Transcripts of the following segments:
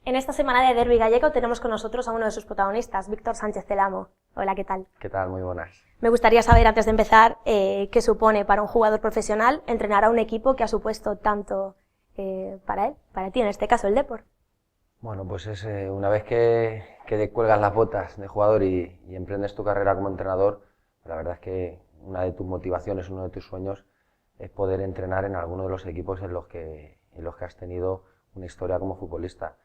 En esta semana de Derbi Gallego tenemos con nosotros a uno de sus protagonistas, Víctor Sánchez del Amo. Hola, ¿qué tal? ¿Qué tal? Muy buenas. Me gustaría saber, antes de empezar, qué supone para un jugador profesional entrenar a un equipo que ha supuesto tanto para él, para ti, en este caso el Depor. Bueno, pues es una vez que te cuelgas las botas de jugador y emprendes tu carrera como entrenador, la verdad es que una de tus motivaciones, uno de tus sueños es poder entrenar en alguno de los equipos en los que has tenido una historia como futbolista.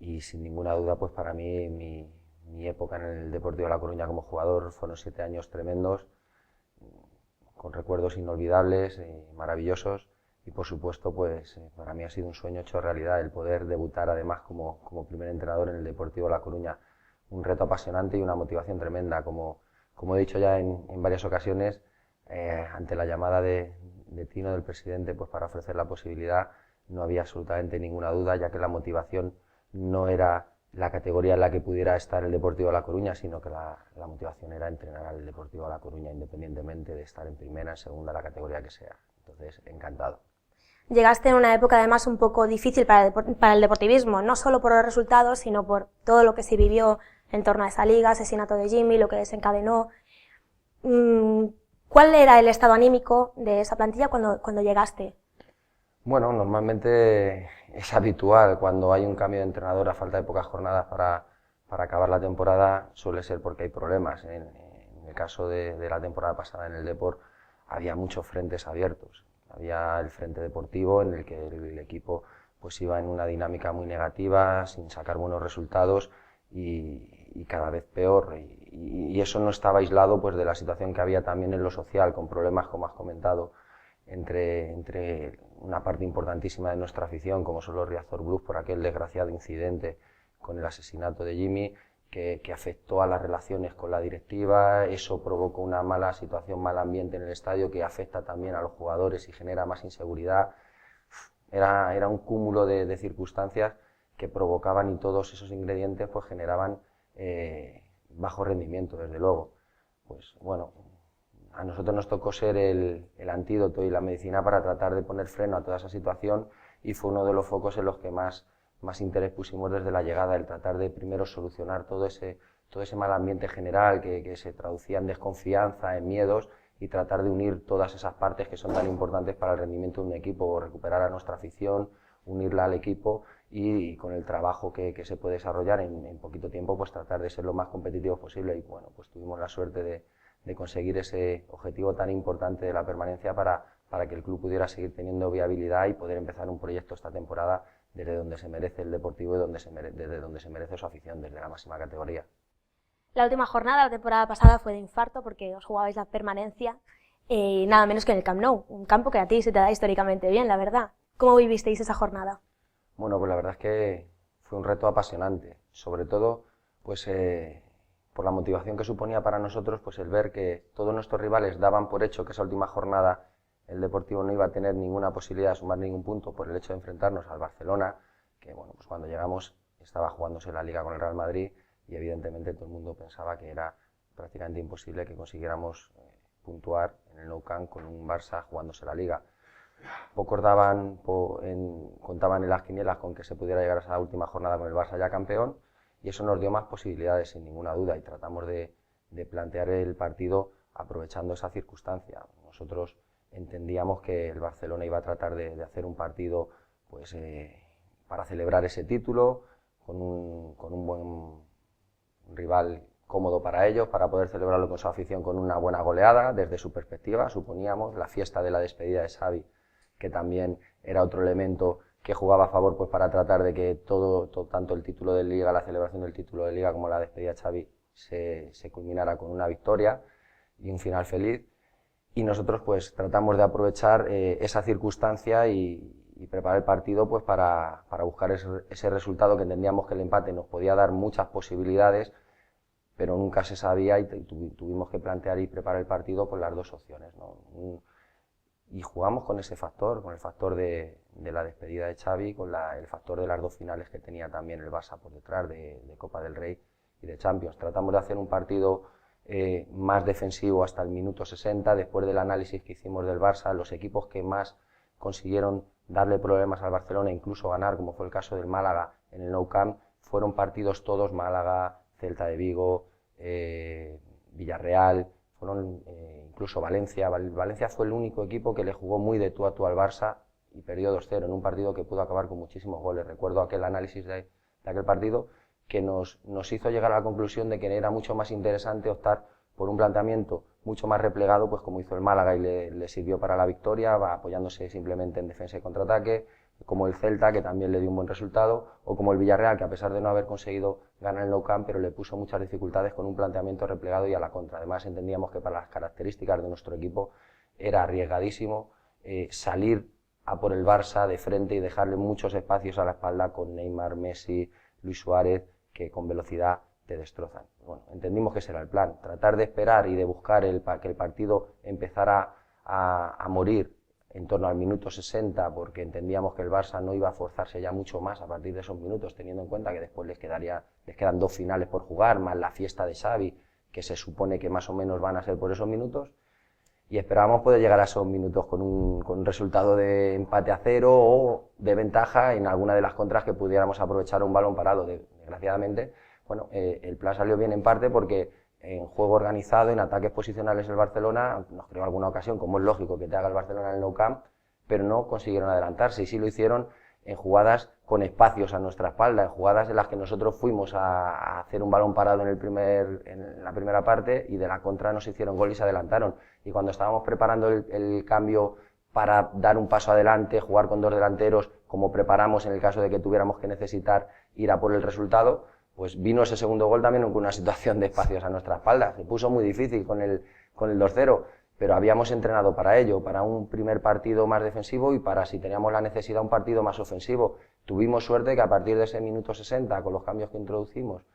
Y sin ninguna duda, pues para mí, mi época en el Deportivo de La Coruña como jugador fueron 7 años tremendos, con recuerdos inolvidables, maravillosos. Y por supuesto, pues para mí ha sido un sueño hecho realidad el poder debutar además como primer entrenador en el Deportivo de La Coruña. Un reto apasionante y una motivación tremenda. Como he dicho ya en varias ocasiones, ante la llamada de Tino, del presidente, pues para ofrecer la posibilidad, no había absolutamente ninguna duda, ya que la motivación no era la categoría en la que pudiera estar el Deportivo de La Coruña, sino que la motivación era entrenar al Deportivo de La Coruña, independientemente de estar en primera, en segunda, la categoría que sea. Entonces, encantado. Llegaste en una época además un poco difícil para el deportivismo, no solo por los resultados, sino por todo lo que se vivió en torno a esa liga, asesinato de Jimmy, lo que desencadenó. ¿Cuál era el estado anímico de esa plantilla cuando llegaste? Bueno, normalmente es habitual cuando hay un cambio de entrenador a falta de pocas jornadas para acabar la temporada, suele ser porque hay problemas. En el caso de la temporada pasada en el Depor había muchos frentes abiertos. Había el frente deportivo en el que el equipo pues iba en una dinámica muy negativa, sin sacar buenos resultados y cada vez peor. Y eso no estaba aislado pues de la situación que había también en lo social, con problemas, como has comentado, entre una parte importantísima de nuestra afición, como son los Riazor Blues, por aquel desgraciado incidente con el asesinato de Jimmy, que afectó a las relaciones con la directiva. Eso provocó una mala situación, mal ambiente en el estadio, que afecta también a los jugadores y genera más inseguridad. Era un cúmulo de circunstancias que provocaban, y todos esos ingredientes pues generaban bajo rendimiento, desde luego. Pues bueno, a nosotros nos tocó ser el antídoto y la medicina para tratar de poner freno a toda esa situación, y fue uno de los focos en los que más interés pusimos desde la llegada, el tratar de primero solucionar todo ese mal ambiente general que se traducía en desconfianza, en miedos, y tratar de unir todas esas partes que son tan importantes para el rendimiento de un equipo, recuperar a nuestra afición, unirla al equipo y con el trabajo que se puede desarrollar en poquito tiempo, pues tratar de ser lo más competitivos posible. Y bueno, pues tuvimos la suerte de conseguir ese objetivo tan importante de la permanencia para que el club pudiera seguir teniendo viabilidad y poder empezar un proyecto esta temporada desde donde se merece el Deportivo y desde donde se merece su afición, desde la máxima categoría. La última jornada, la temporada pasada, fue de infarto porque os jugabais la permanencia, nada menos que en el Camp Nou, un campo que a ti se te da históricamente bien, la verdad. ¿Cómo vivisteis esa jornada? Bueno, pues la verdad es que fue un reto apasionante, sobre todo pues por la motivación que suponía para nosotros pues el ver que todos nuestros rivales daban por hecho que esa última jornada el Deportivo no iba a tener ninguna posibilidad de sumar ningún punto por el hecho de enfrentarnos al Barcelona, que bueno, pues cuando llegamos estaba jugándose la Liga con el Real Madrid y evidentemente todo el mundo pensaba que era prácticamente imposible que consiguiéramos puntuar en el Nou Camp con un Barça jugándose la Liga. Pocos contaban en las quinielas con que se pudiera llegar a esa última jornada con el Barça ya campeón, y eso nos dio más posibilidades, sin ninguna duda, y tratamos de plantear el partido aprovechando esa circunstancia. Nosotros entendíamos que el Barcelona iba a tratar de hacer un partido pues, para celebrar ese título, con un buen rival cómodo para ellos, para poder celebrarlo con su afición con una buena goleada, desde su perspectiva, suponíamos, la fiesta de la despedida de Xavi, que también era otro elemento que jugaba a favor pues para tratar de que tanto el título de Liga, la celebración del título de Liga como la despedida de Xavi se culminara con una victoria y un final feliz. Y nosotros pues tratamos de aprovechar esa circunstancia y preparar el partido pues para buscar ese resultado, que entendíamos que el empate nos podía dar muchas posibilidades, pero nunca se sabía, y tuvimos que plantear y preparar el partido con las dos opciones, ¿no? Y jugamos con ese factor, con el factor de la despedida de Xavi, con el factor de las dos finales que tenía también el Barça por detrás, de Copa del Rey y de Champions. Tratamos de hacer un partido más defensivo hasta el minuto 60, después del análisis que hicimos del Barça. Los equipos que más consiguieron darle problemas al Barcelona, incluso ganar, como fue el caso del Málaga en el Nou Camp, fueron partidos todos Málaga, Celta de Vigo, Villarreal, fueron incluso Valencia. Valencia fue el único equipo que le jugó muy de tú a tú al Barça y perdió 2-0 en un partido que pudo acabar con muchísimos goles. Recuerdo aquel análisis de aquel partido que nos hizo llegar a la conclusión de que era mucho más interesante optar por un planteamiento mucho más replegado, pues como hizo el Málaga y le sirvió para la victoria, va apoyándose simplemente en defensa y contraataque, como el Celta, que también le dio un buen resultado, o como el Villarreal, que a pesar de no haber conseguido ganar el Nou Camp, pero le puso muchas dificultades con un planteamiento replegado y a la contra. Además, entendíamos que para las características de nuestro equipo era arriesgadísimo salir a por el Barça de frente y dejarle muchos espacios a la espalda con Neymar, Messi, Luis Suárez, que con velocidad te destrozan. Bueno, entendimos que ese era el plan, tratar de esperar y de buscar que el partido empezara a morir en torno al minuto 60, porque entendíamos que el Barça no iba a forzarse ya mucho más a partir de esos minutos, teniendo en cuenta que después les quedan 2 finales por jugar, más la fiesta de Xavi, que se supone que más o menos van a ser por esos minutos, y esperábamos poder llegar a esos minutos con un resultado de empate a 0 o de ventaja en alguna de las contras que pudiéramos aprovechar un balón parado. Desgraciadamente, bueno, el plan salió bien en parte porque en juego organizado, en ataques posicionales el Barcelona nos creó alguna ocasión, como es lógico que te haga el Barcelona en el Nou Camp, pero no consiguieron adelantarse, y sí lo hicieron en jugadas con espacios a nuestra espalda, en jugadas en las que nosotros fuimos a hacer un balón parado en la primera parte, y de la contra nos hicieron gol y se adelantaron. Y cuando estábamos preparando el cambio para dar un paso adelante, jugar con 2 delanteros, como preparamos en el caso de que tuviéramos que necesitar ir a por el resultado, pues vino ese segundo gol también con una situación de espacios a nuestra espalda. Se puso muy difícil con el 2-0, pero habíamos entrenado para ello, para un primer partido más defensivo y para, si teníamos la necesidad, un partido más ofensivo. Tuvimos suerte que a partir de ese minuto 60, con los cambios que introdujimos,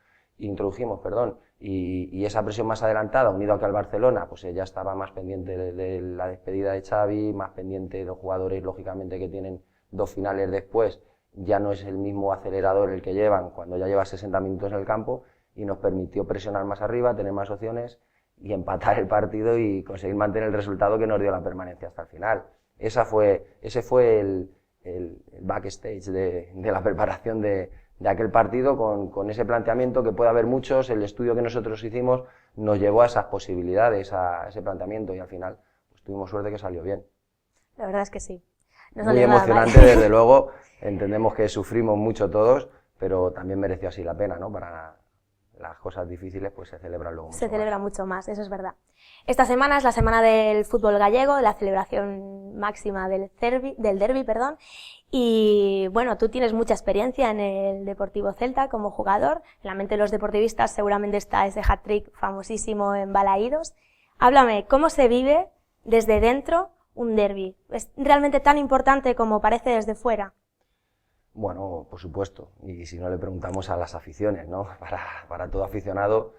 y esa presión más adelantada, unido a que al Barcelona, pues ella estaba más pendiente de la despedida de Xavi, más pendiente de los jugadores, lógicamente, que tienen 2 finales después, ya no es el mismo acelerador el que llevan cuando ya lleva 60 minutos en el campo, y nos permitió presionar más arriba, tener más opciones y empatar el partido y conseguir mantener el resultado que nos dio la permanencia hasta el final. Ese fue el backstage de la preparación de aquel partido, con ese planteamiento, que puede haber muchos. El estudio que nosotros hicimos nos llevó a esas posibilidades, a ese planteamiento, y al final pues tuvimos suerte que salió bien. La verdad es que sí. Muy emocionante, desde luego. Entendemos que sufrimos mucho todos, pero también mereció así la pena, ¿no? Para las cosas difíciles pues se celebran luego mucho más. Se celebra mucho más, eso es verdad. Esta semana es la semana del fútbol gallego, de la celebración máxima del derbi, perdón. Y bueno, tú tienes mucha experiencia en el Deportivo Celta como jugador. En la mente de los deportivistas seguramente está ese hat-trick famosísimo en Balaídos. Háblame, ¿cómo se vive desde dentro un derbi? ¿Es realmente tan importante como parece desde fuera? Bueno, por supuesto, y si no le preguntamos a las aficiones, ¿no? Para todo aficionado,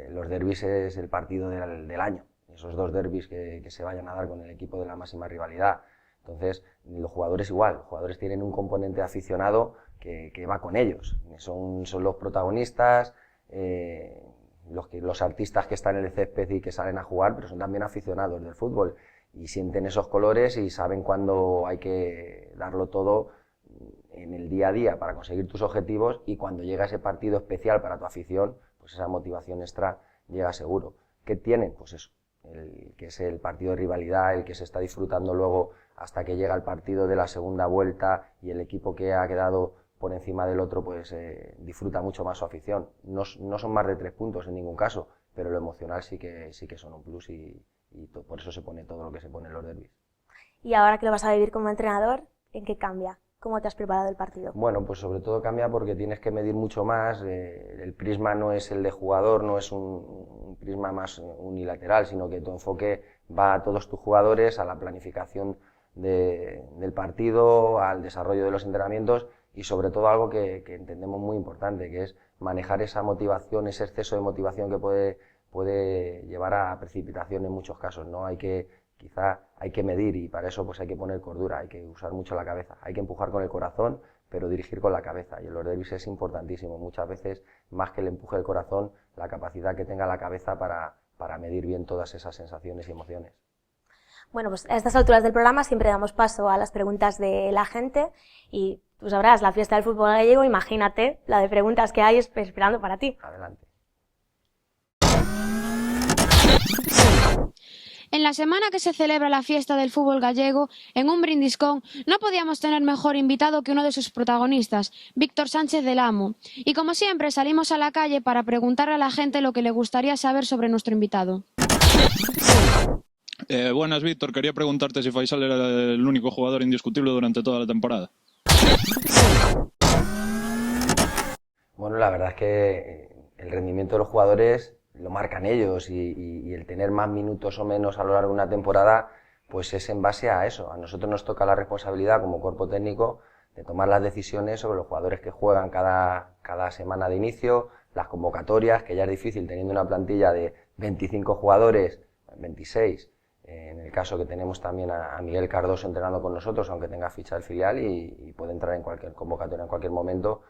los derbis es el partido del año, esos 2 derbis que se vayan a dar con el equipo de la máxima rivalidad. Entonces, los jugadores igual, los jugadores tienen un componente aficionado que va con ellos, son los protagonistas, los artistas que están en el césped y que salen a jugar, pero son también aficionados del fútbol, y sienten esos colores y saben cuándo hay que darlo todo en el día a día para conseguir tus objetivos, y cuando llega ese partido especial para tu afición, pues esa motivación extra llega seguro. ¿Qué tienen? Pues eso, que es el partido de rivalidad, el que se está disfrutando luego hasta que llega el partido de la segunda vuelta y el equipo que ha quedado por encima del otro pues disfruta mucho más su afición. No son más de 3 puntos en ningún caso, pero lo emocional sí que son un plus, y por eso se pone todo lo que se pone en los derbis. Y ahora que lo vas a vivir como entrenador, ¿en qué cambia? ¿Cómo te has preparado el partido? Bueno, pues sobre todo cambia porque tienes que medir mucho más, el prisma no es el de jugador, no es un prisma más unilateral, sino que tu enfoque va a todos tus jugadores, a la planificación del partido, al desarrollo de los entrenamientos, y sobre todo algo que entendemos muy importante, que es manejar esa motivación, ese exceso de motivación que puede llevar a precipitación en muchos casos, ¿no? Quizá hay que medir, y para eso pues hay que poner cordura, hay que usar mucho la cabeza, hay que empujar con el corazón, pero dirigir con la cabeza, y en los derbis es importantísimo, muchas veces más que el empuje del corazón, la capacidad que tenga la cabeza para medir bien todas esas sensaciones y emociones. Bueno, pues a estas alturas del programa siempre damos paso a las preguntas de la gente y tú sabrás, la fiesta del fútbol gallego, imagínate la de preguntas que hay esperando para ti. Adelante. En la semana que se celebra la fiesta del fútbol gallego, en un brindiscón, no podíamos tener mejor invitado que uno de sus protagonistas, Víctor Sánchez del Amo. Y como siempre salimos a la calle para preguntarle a la gente lo que le gustaría saber sobre nuestro invitado. Buenas, Víctor. Quería preguntarte si Faisal era el único jugador indiscutible durante toda la temporada. Bueno, la verdad es que el rendimiento de los jugadores lo marcan ellos y el tener más minutos o menos a lo largo de una temporada, pues es en base a eso. A nosotros nos toca la responsabilidad como cuerpo técnico de tomar las decisiones sobre los jugadores que juegan cada semana de inicio, las convocatorias, que ya es difícil teniendo una plantilla de 25 jugadores, 26, en el caso que tenemos también a Miguel Cardoso entrenando con nosotros, aunque tenga ficha del filial y puede entrar en cualquier convocatoria en cualquier momento,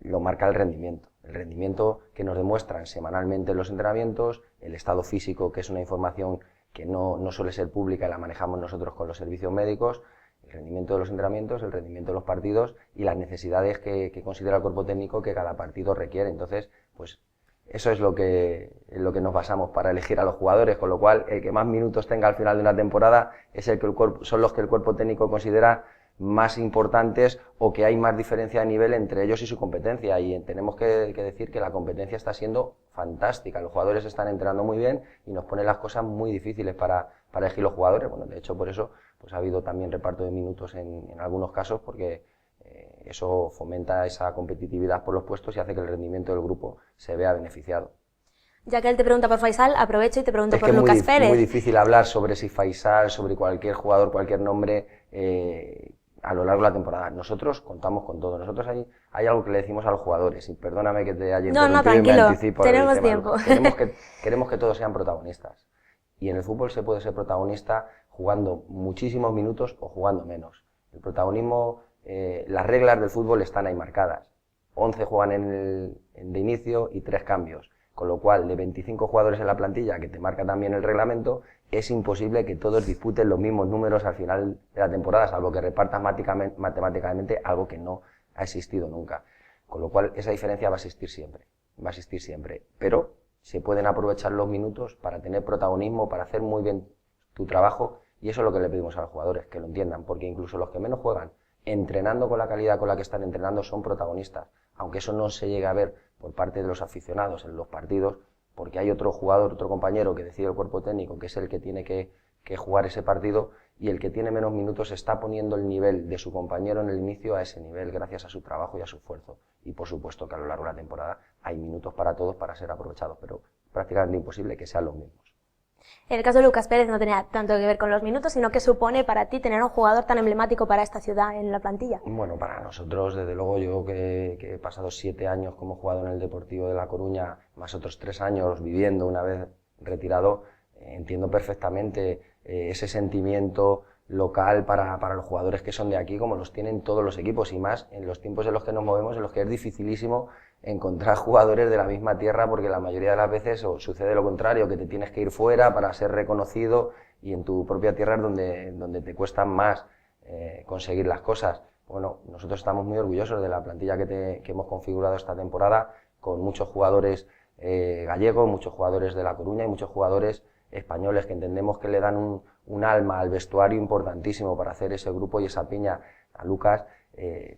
lo marca el rendimiento que nos demuestran semanalmente en los entrenamientos, el estado físico, que es una información que no suele ser pública y la manejamos nosotros con los servicios médicos, el rendimiento de los entrenamientos, el rendimiento de los partidos y las necesidades que considera el cuerpo técnico que cada partido requiere. Entonces, pues eso es lo que nos basamos para elegir a los jugadores, con lo cual el que más minutos tenga al final de una temporada es son los que el cuerpo técnico considera más importantes o que hay más diferencia de nivel entre ellos y su competencia, y tenemos que decir que la competencia está siendo fantástica, los jugadores están entrenando muy bien y nos pone las cosas muy difíciles para elegir los jugadores. Bueno, de hecho por eso pues ha habido también reparto de minutos en algunos casos, porque eso fomenta esa competitividad por los puestos y hace que el rendimiento del grupo se vea beneficiado. Ya que él te pregunta por Faisal, aprovecho y te pregunto por Lucas Pérez. Es muy difícil hablar sobre si Faisal, sobre cualquier jugador, cualquier nombre a lo largo de la temporada. Nosotros contamos con todo. Nosotros hay algo que le decimos a los jugadores, y perdóname que te haya interrumpido. No, tranquilo, y me anticipo tenemos tiempo. Queremos que todos sean protagonistas. Y en el fútbol se puede ser protagonista jugando muchísimos minutos o jugando menos. El protagonismo, las reglas del fútbol están ahí marcadas. 11 juegan de inicio y 3 cambios. Con lo cual, de 25 jugadores en la plantilla, que te marca también el reglamento, es imposible que todos disputen los mismos números al final de la temporada, salvo que repartas matemáticamente algo que no ha existido nunca. Con lo cual, esa diferencia va a existir siempre. Pero se pueden aprovechar los minutos para tener protagonismo, para hacer muy bien tu trabajo, y eso es lo que le pedimos a los jugadores, que lo entiendan, porque incluso los que menos juegan, entrenando con la calidad con la que están entrenando, son protagonistas, aunque eso no se llegue a ver por parte de los aficionados en los partidos, porque hay otro jugador, otro compañero que decide el cuerpo técnico, que es el que tiene que jugar ese partido, y el que tiene menos minutos está poniendo el nivel de su compañero en el inicio a ese nivel gracias a su trabajo y a su esfuerzo. Y por supuesto que a lo largo de la temporada hay minutos para todos para ser aprovechados, pero prácticamente imposible que sean los mismos. En el caso de Lucas Pérez no tenía tanto que ver con los minutos, sino que supone para ti tener un jugador tan emblemático para esta ciudad en la plantilla. Bueno, para nosotros, desde luego, yo que he pasado 7 años como jugador en el Deportivo de La Coruña, más otros 3 años viviendo una vez retirado, entiendo perfectamente ese sentimiento local para los jugadores que son de aquí, como los tienen todos los equipos, y más en los tiempos en los que nos movemos, en los que es dificilísimo encontrar jugadores de la misma tierra, porque la mayoría de las veces sucede lo contrario, que te tienes que ir fuera para ser reconocido, y en tu propia tierra es donde te cuesta más conseguir las cosas. Bueno, nosotros estamos muy orgullosos de la plantilla que hemos configurado esta temporada, con muchos jugadores gallegos, muchos jugadores de La Coruña y muchos jugadores españoles, que entendemos que le dan un alma al vestuario importantísimo para hacer ese grupo y esa piña. A Lucas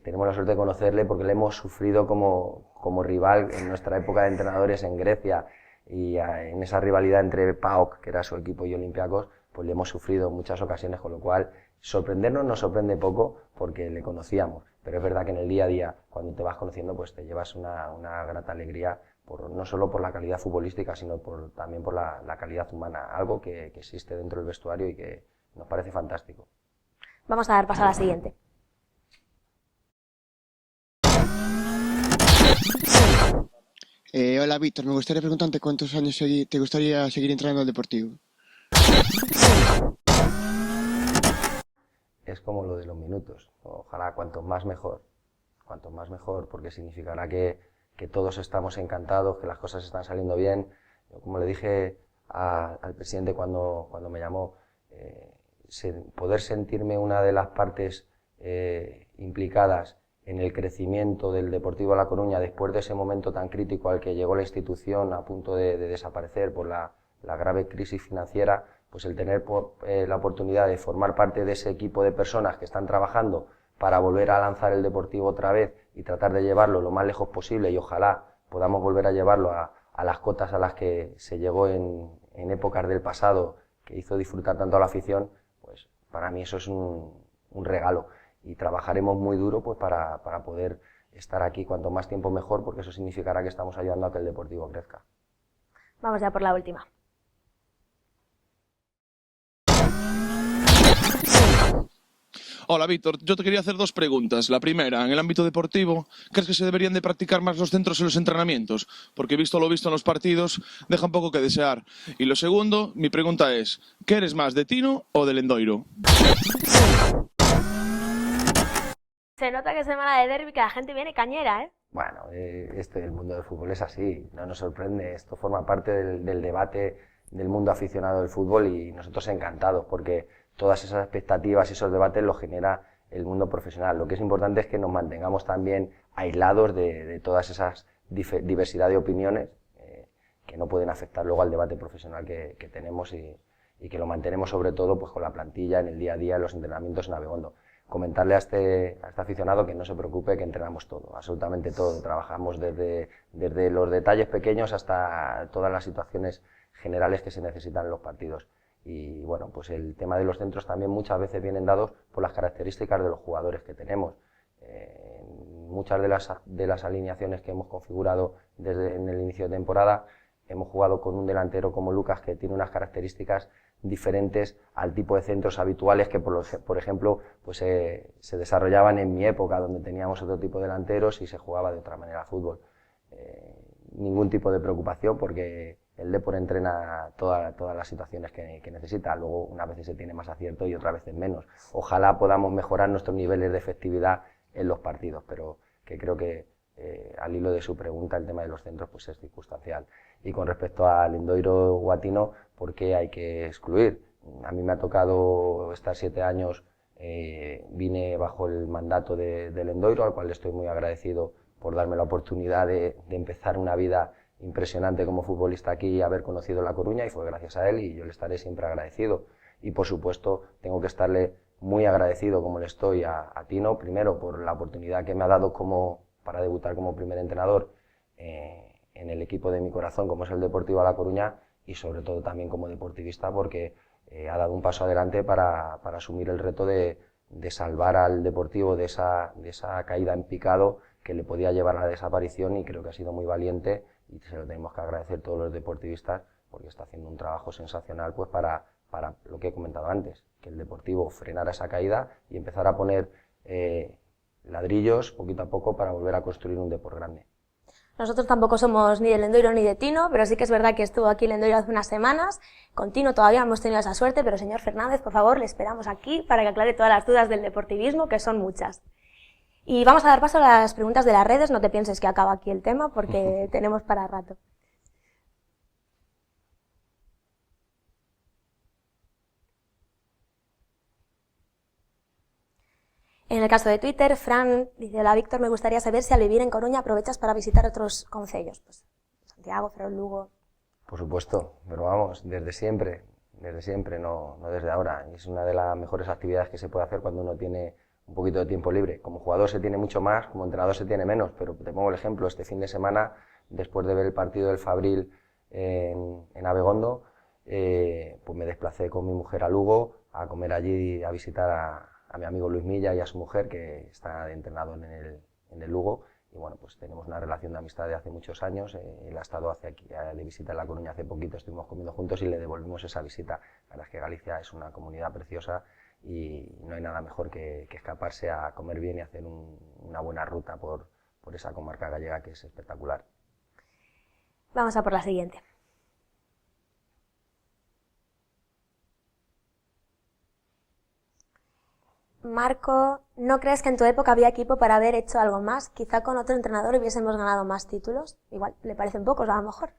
tenemos la suerte de conocerle porque le hemos sufrido como rival en nuestra época de entrenadores en Grecia, y en esa rivalidad entre PAOK, que era su equipo, y Olympiacos, pues le hemos sufrido en muchas ocasiones, con lo cual sorprendernos nos sorprende poco porque le conocíamos, pero es verdad que en el día a día, cuando te vas conociendo, pues te llevas una grata alegría, no solo por la calidad futbolística, sino también por la calidad humana, algo que existe dentro del vestuario y que nos parece fantástico. Vamos a dar paso a la siguiente. Hola Víctor, me gustaría preguntarte cuántos años te gustaría seguir entrenando al Deportivo. Es como lo de los minutos, ojalá cuantos más mejor, porque significará que todos estamos encantados, que las cosas están saliendo bien. Yo, como le dije al presidente cuando me llamó, poder sentirme una de las partes implicadas en el crecimiento del Deportivo La Coruña después de ese momento tan crítico al que llegó la institución a punto de desaparecer por la grave crisis financiera, pues el tener la oportunidad de formar parte de ese equipo de personas que están trabajando para volver a lanzar el Deportivo otra vez y tratar de llevarlo lo más lejos posible y ojalá podamos volver a llevarlo a las cotas a las que se llegó en épocas del pasado, que hizo disfrutar tanto a la afición, pues para mí eso es un regalo. Y trabajaremos muy duro pues para poder estar aquí cuanto más tiempo mejor, porque eso significará que estamos ayudando a que el Deportivo crezca. Vamos ya por la última. Hola, Víctor. Yo te quería hacer dos preguntas. La primera, en el ámbito deportivo, ¿crees que se deberían de practicar más los centros en los entrenamientos? Porque visto lo visto en los partidos, deja un poco que desear. Y lo segundo, mi pregunta es, ¿qué eres más, de Tino o del Endoiro? Se nota que es semana de derbi, que la gente viene cañera, ¿eh? Bueno, el mundo del fútbol es así, no nos sorprende. Esto forma parte del debate del mundo aficionado del fútbol y nosotros encantados porque todas esas expectativas y esos debates los genera el mundo profesional. Lo que es importante es que nos mantengamos también aislados de todas esas diversidad de opiniones que no pueden afectar luego al debate profesional que tenemos y que lo mantenemos sobre todo pues con la plantilla en el día a día, en los entrenamientos en Abegondo. Comentarle a este aficionado que no se preocupe, que entrenamos todo, absolutamente todo. Trabajamos desde los detalles pequeños hasta todas las situaciones generales que se necesitan en los partidos. Y bueno, pues el tema de los centros también muchas veces vienen dados por las características de los jugadores que tenemos. Muchas de las alineaciones que hemos configurado desde en el inicio de temporada, hemos jugado con un delantero como Lucas que tiene unas características diferentes al tipo de centros habituales que, por ejemplo, pues se desarrollaban en mi época, donde teníamos otro tipo de delanteros y se jugaba de otra manera al fútbol. Ningún tipo de preocupación porque el Depor entrena todas las situaciones que necesita. Luego, unas veces se tiene más acierto y otras veces menos. Ojalá podamos mejorar nuestros niveles de efectividad en los partidos, pero que creo que al hilo de su pregunta el tema de los centros pues es circunstancial. Y con respecto al Endoiro o a Tino, ¿por qué hay que excluir? A mí me ha tocado estar 7 años, vine bajo el mandato del Endoiro, al cual le estoy muy agradecido por darme la oportunidad de empezar una vida impresionante como futbolista aquí y haber conocido La Coruña, y fue gracias a él y yo le estaré siempre agradecido. Y por supuesto tengo que estarle muy agradecido, como le estoy a Tino, primero por la oportunidad que me ha dado para debutar como primer entrenador en el equipo de mi corazón, como es el Deportivo La Coruña, y sobre todo también como deportivista porque ha dado un paso adelante para asumir el reto de salvar al Deportivo de esa caída en picado que le podía llevar a la desaparición, y creo que ha sido muy valiente y se lo tenemos que agradecer todos los deportivistas porque está haciendo un trabajo sensacional pues para lo que he comentado antes, que el Deportivo frenara esa caída y empezar a poner ladrillos poquito a poco para volver a construir un Depor grande. Nosotros tampoco somos ni del Endoiro ni de Tino, pero sí que es verdad que estuvo aquí el Endoiro hace unas semanas. Con Tino todavía hemos tenido esa suerte, pero señor Fernández, por favor, le esperamos aquí para que aclare todas las dudas del deportivismo, que son muchas. Y vamos a dar paso a las preguntas de las redes, no te pienses que acaba aquí el tema, porque tenemos para rato. En el caso de Twitter, Fran dice: hola Víctor, me gustaría saber si al vivir en Coruña aprovechas para visitar otros concellos, pues Santiago, Ferrol, Lugo. Por supuesto, pero vamos, desde siempre, no desde ahora. Es una de las mejores actividades que se puede hacer cuando uno tiene un poquito de tiempo libre. Como jugador se tiene mucho más, como entrenador se tiene menos, pero te pongo el ejemplo, este fin de semana, después de ver el partido del Fabril en Abegondo, pues me desplacé con mi mujer a Lugo a comer allí, a visitar a mi amigo Luis Milla y a su mujer, que está de entrenador en el Lugo, y bueno, pues tenemos una relación de amistad de hace muchos años. Él ha estado aquí de visita en La Coruña hace poquito, estuvimos comiendo juntos y le devolvimos esa visita. La verdad es que Galicia es una comunidad preciosa y no hay nada mejor que escaparse a comer bien y hacer una buena ruta por esa comarca gallega, que es espectacular. Vamos a por la siguiente. Marco, ¿no crees que en tu época había equipo para haber hecho algo más? Quizá con otro entrenador hubiésemos ganado más títulos. Igual, le parecen pocos a lo mejor.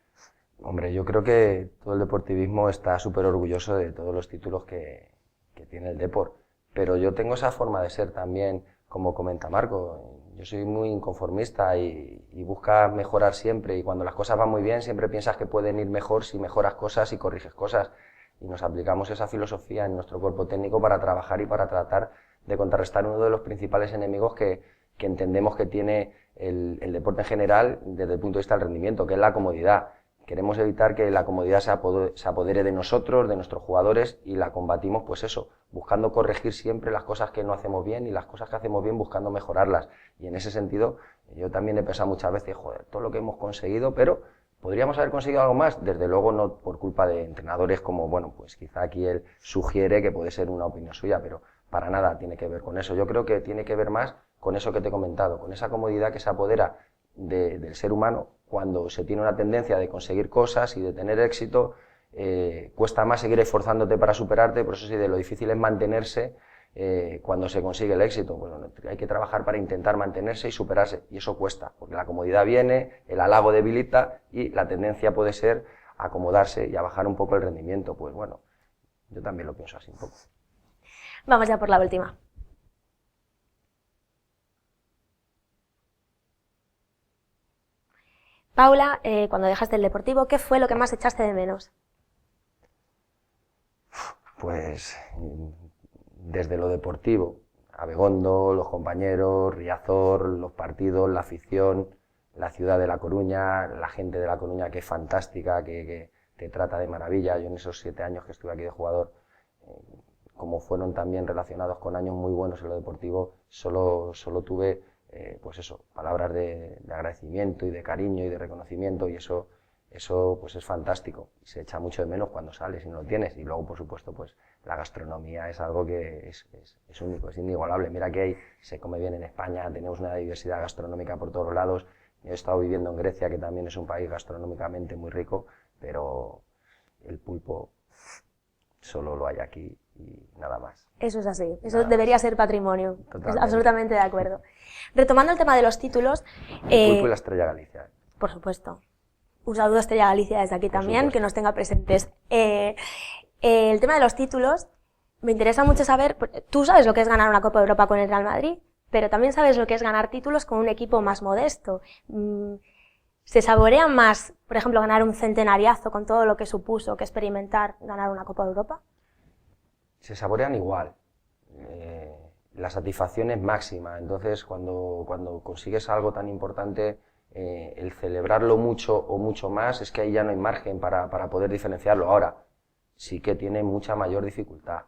Hombre, yo creo que todo el deportivismo está súper orgulloso de todos los títulos que que tiene el deporte. Pero yo tengo esa forma de ser también, como comenta Marco. Yo soy muy inconformista y buscas mejorar siempre, y cuando las cosas van muy bien siempre piensas que pueden ir mejor si mejoras cosas y corriges cosas, y nos aplicamos esa filosofía en nuestro cuerpo técnico para trabajar y para tratar de contrarrestar uno de los principales enemigos que entendemos que tiene el deporte en general desde el punto de vista del rendimiento, que es la comodidad. Queremos evitar que la comodidad se apodere de nosotros, de nuestros jugadores, y la combatimos, pues eso, buscando corregir siempre las cosas que no hacemos bien, y las cosas que hacemos bien buscando mejorarlas. Y en ese sentido, yo también he pensado muchas veces, joder, todo lo que hemos conseguido, pero ¿podríamos haber conseguido algo más? Desde luego no por culpa de entrenadores como, bueno, pues quizá aquí él sugiere que puede ser una opinión suya, pero para nada tiene que ver con eso. Yo creo que tiene que ver más con eso que te he comentado, con esa comodidad que se apodera del ser humano cuando se tiene una tendencia de conseguir cosas y de tener éxito. Cuesta más seguir esforzándote para superarte, por eso sí, de lo difícil es mantenerse cuando se consigue el éxito. Bueno, hay que trabajar para intentar mantenerse y superarse, y eso cuesta, porque la comodidad viene, el halago debilita, y la tendencia puede ser a acomodarse y a bajar un poco el rendimiento. Pues bueno, yo también lo pienso así un poco. Vamos ya por la última. Paula, cuando dejaste el Deportivo, ¿qué fue lo que más echaste de menos? Pues desde lo deportivo, Abegondo, los compañeros, Riazor, los partidos, la afición, la ciudad de La Coruña, la gente de La Coruña, que es fantástica, que te trata de maravilla. Yo en esos 7 años que estuve aquí de jugador, como fueron también relacionados con años muy buenos en lo deportivo, solo tuve pues eso, palabras de agradecimiento y de cariño y de reconocimiento, y eso pues es fantástico, y se echa mucho de menos cuando sales y no lo tienes. Y luego, por supuesto, pues la gastronomía es algo que es único, es inigualable. Mira que se come bien en España, tenemos una diversidad gastronómica por todos lados. Yo he estado viviendo en Grecia, que también es un país gastronómicamente muy rico, pero el pulpo solo lo hay aquí y nada más. Eso es así, eso Nada debería ser patrimonio. Totalmente. Absolutamente de acuerdo. Retomando el tema de los títulos... El pulpo y la Estrella Galicia. Por supuesto. Un saludo a Estrella Galicia desde aquí también, supuesto. que nos tenga presentes. El tema de los títulos, me interesa mucho saber, tú sabes lo que es ganar una Copa de Europa con el Real Madrid, pero también sabes lo que es ganar títulos con un equipo más modesto. ¿Se saborea más, por ejemplo, ganar un centenariazo con todo lo que supuso que experimentar ganar una Copa de Europa? Se saborean igual. La satisfacción es máxima. Entonces, cuando consigues algo tan importante, el celebrarlo mucho o mucho más, es que ahí ya no hay margen para poder diferenciarlo. Ahora, sí que tiene mucha mayor dificultad.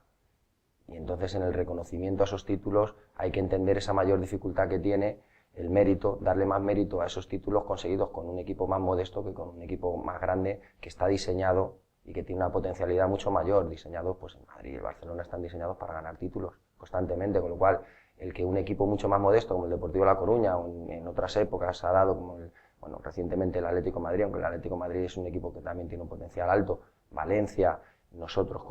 Y entonces, en el reconocimiento a esos títulos, hay que entender esa mayor dificultad que tiene, el mérito, darle más mérito a esos títulos conseguidos con un equipo más modesto que con un equipo más grande, que está diseñado y que tiene una potencialidad mucho mayor. Diseñados, pues en Madrid y el Barcelona están diseñados para ganar títulos constantemente, con lo cual el que un equipo mucho más modesto como el Deportivo de La Coruña, o en otras épocas ha dado, como recientemente el Atlético de Madrid, aunque el Atlético de Madrid es un equipo que también tiene un potencial alto, Valencia, nosotros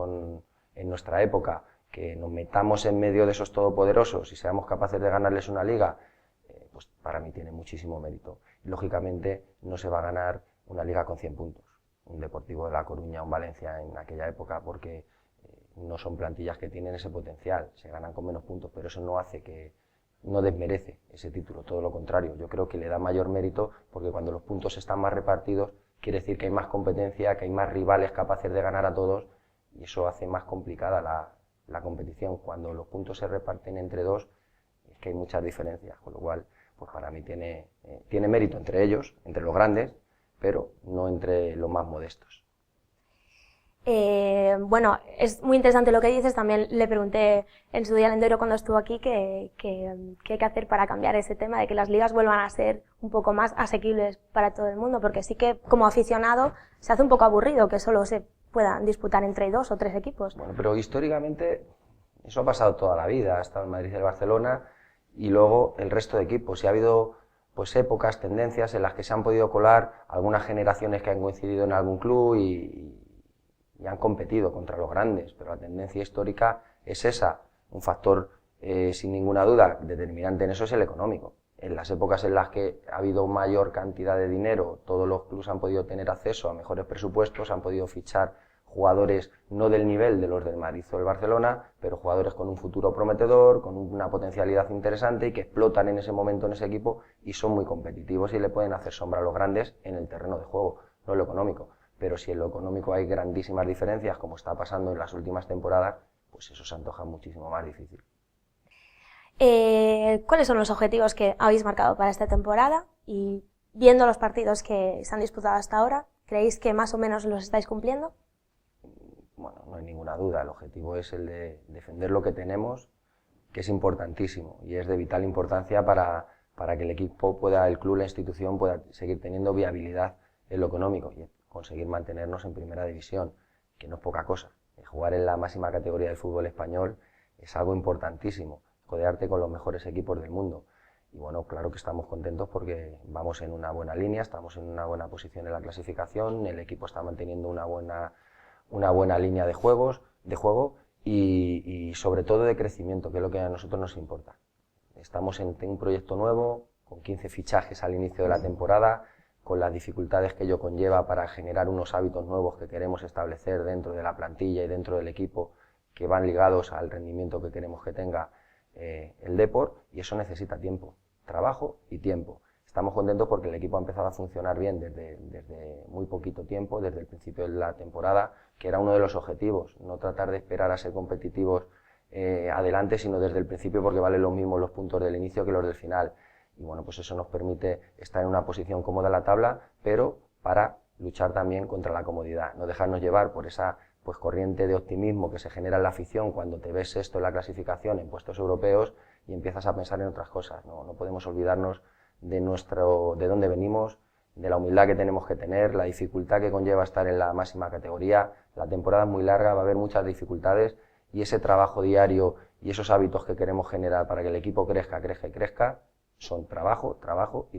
en nuestra época, que nos metamos en medio de esos todopoderosos y seamos capaces de ganarles una liga, pues para mí tiene muchísimo mérito. Y lógicamente no se va a ganar una liga con 100 puntos, un Deportivo de La Coruña, un Valencia en aquella época, porque no son plantillas que tienen ese potencial, se ganan con menos puntos, pero eso no hace no desmerece ese título, todo lo contrario. Yo creo que le da mayor mérito, porque cuando los puntos están más repartidos, quiere decir que hay más competencia, que hay más rivales capaces de ganar a todos, y eso hace más complicada la competición. Cuando los puntos se reparten entre dos, es que hay muchas diferencias, con lo cual, pues para mí tiene mérito entre ellos, entre los grandes, pero no entre los más modestos. Bueno, es muy interesante lo que dices. También le pregunté en su día al Endoiro, cuando estuvo aquí, qué hay que hacer para cambiar ese tema de que las ligas vuelvan a ser un poco más asequibles para todo el mundo, porque sí que como aficionado se hace un poco aburrido que solo se puedan disputar entre 2 o 3 equipos. Bueno, pero históricamente eso ha pasado toda la vida. Ha estado el Madrid y el Barcelona y luego el resto de equipos. Y ha habido pues épocas, tendencias en las que se han podido colar algunas generaciones que han coincidido en algún club y han competido contra los grandes, pero la tendencia histórica es esa. Un factor, sin ninguna duda, determinante en eso es el económico. En las épocas en las que ha habido mayor cantidad de dinero, todos los clubes han podido tener acceso a mejores presupuestos, han podido fichar jugadores no del nivel de los del Madrid o del Barcelona, pero jugadores con un futuro prometedor, con una potencialidad interesante y que explotan en ese momento en ese equipo y son muy competitivos y le pueden hacer sombra a los grandes en el terreno de juego, no en lo económico. Pero si en lo económico hay grandísimas diferencias, como está pasando en las últimas temporadas, pues eso se antoja muchísimo más difícil. ¿Cuáles son los objetivos que habéis marcado para esta temporada? Y viendo los partidos que se han disputado hasta ahora, ¿creéis que más o menos los estáis cumpliendo? Bueno, no hay ninguna duda, el objetivo es el de defender lo que tenemos, que es importantísimo y es de vital importancia para que el equipo pueda, el club, la institución pueda seguir teniendo viabilidad en lo económico y conseguir mantenernos en primera división, que no es poca cosa. Jugar en la máxima categoría del fútbol español es algo importantísimo, codearte con los mejores equipos del mundo. Y bueno, claro que estamos contentos porque vamos en una buena línea, estamos en una buena posición en la clasificación, el equipo está manteniendo una buena línea de juego y sobre todo de crecimiento, que es lo que a nosotros nos importa. Estamos en un proyecto nuevo, con 15 fichajes al inicio de la temporada, con las dificultades que ello conlleva para generar unos hábitos nuevos que queremos establecer dentro de la plantilla y dentro del equipo, que van ligados al rendimiento que queremos que tenga el Depor, y eso necesita tiempo, trabajo y tiempo. Estamos contentos porque el equipo ha empezado a funcionar bien desde muy poquito tiempo, desde el principio de la temporada, que era uno de los objetivos, no tratar de esperar a ser competitivos adelante, sino desde el principio, porque valen lo mismo los puntos del inicio que los del final. Y bueno, pues eso nos permite estar en una posición cómoda en la tabla, pero para luchar también contra la comodidad, no dejarnos llevar por esa corriente de optimismo que se genera en la afición cuando te ves esto en la clasificación en puestos europeos y empiezas a pensar en otras cosas. No podemos olvidarnos de dónde venimos, de la humildad que tenemos que tener, la dificultad que conlleva estar en la máxima categoría. La temporada es muy larga, va a haber muchas dificultades y ese trabajo diario y esos hábitos que queremos generar para que el equipo crezca, son trabajo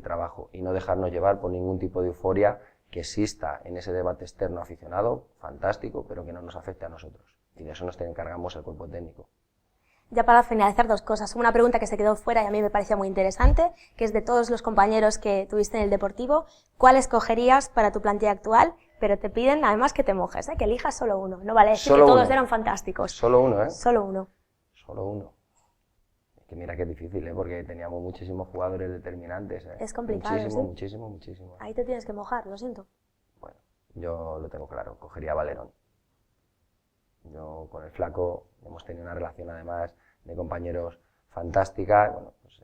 y no dejarnos llevar por ningún tipo de euforia que exista en ese debate externo aficionado, fantástico, pero que no nos afecte a nosotros. Y de eso nos encargamos el cuerpo técnico. Ya para finalizar, dos cosas. Una pregunta que se quedó fuera y a mí me parecía muy interesante, que es de todos los compañeros que tuviste en el Deportivo, ¿cuál escogerías para tu plantilla actual? Pero te piden además que te mojes, que elijas solo uno. No vale decir que todos eran fantásticos. Solo uno, ¿eh? Solo uno. Solo uno. Que mira que es difícil, porque teníamos muchísimos jugadores determinantes. Es complicado, muchísimo. Ahí te tienes que mojar, lo siento. Bueno, yo lo tengo claro, cogería a Valerón. Yo con el Flaco hemos tenido una relación además de compañeros fantástica, bueno, pues,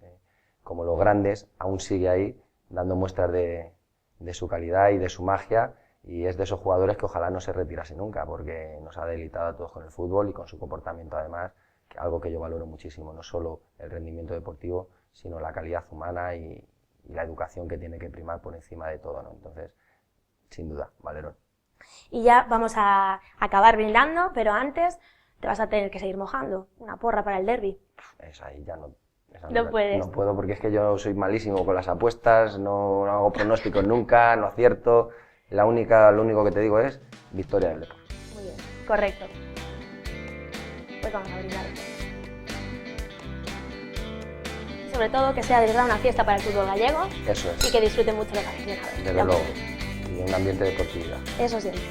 como los grandes, aún sigue ahí dando muestras de su calidad y de su magia, y es de esos jugadores que ojalá no se retirase nunca, porque nos ha deleitado a todos con el fútbol y con su comportamiento además, algo que yo valoro muchísimo, no solo el rendimiento deportivo, sino la calidad humana y la educación que tiene que primar por encima de todo, ¿no? Entonces, sin duda, Valerón. Y ya vamos a acabar brindando, pero antes te vas a tener que seguir mojando. Una porra para el derbi. Esa ahí ya no. No puedes. No puedo porque es que yo soy malísimo con las apuestas, no hago pronósticos nunca, no acierto. Lo único que te digo es victoria del Depor. Muy bien, correcto. Pues vamos a brindar. Sobre todo que sea de verdad una fiesta para el fútbol gallego. Eso es. Y que disfruten mucho los aficionados. Desde luego. Y un ambiente de deportividad. Eso siempre.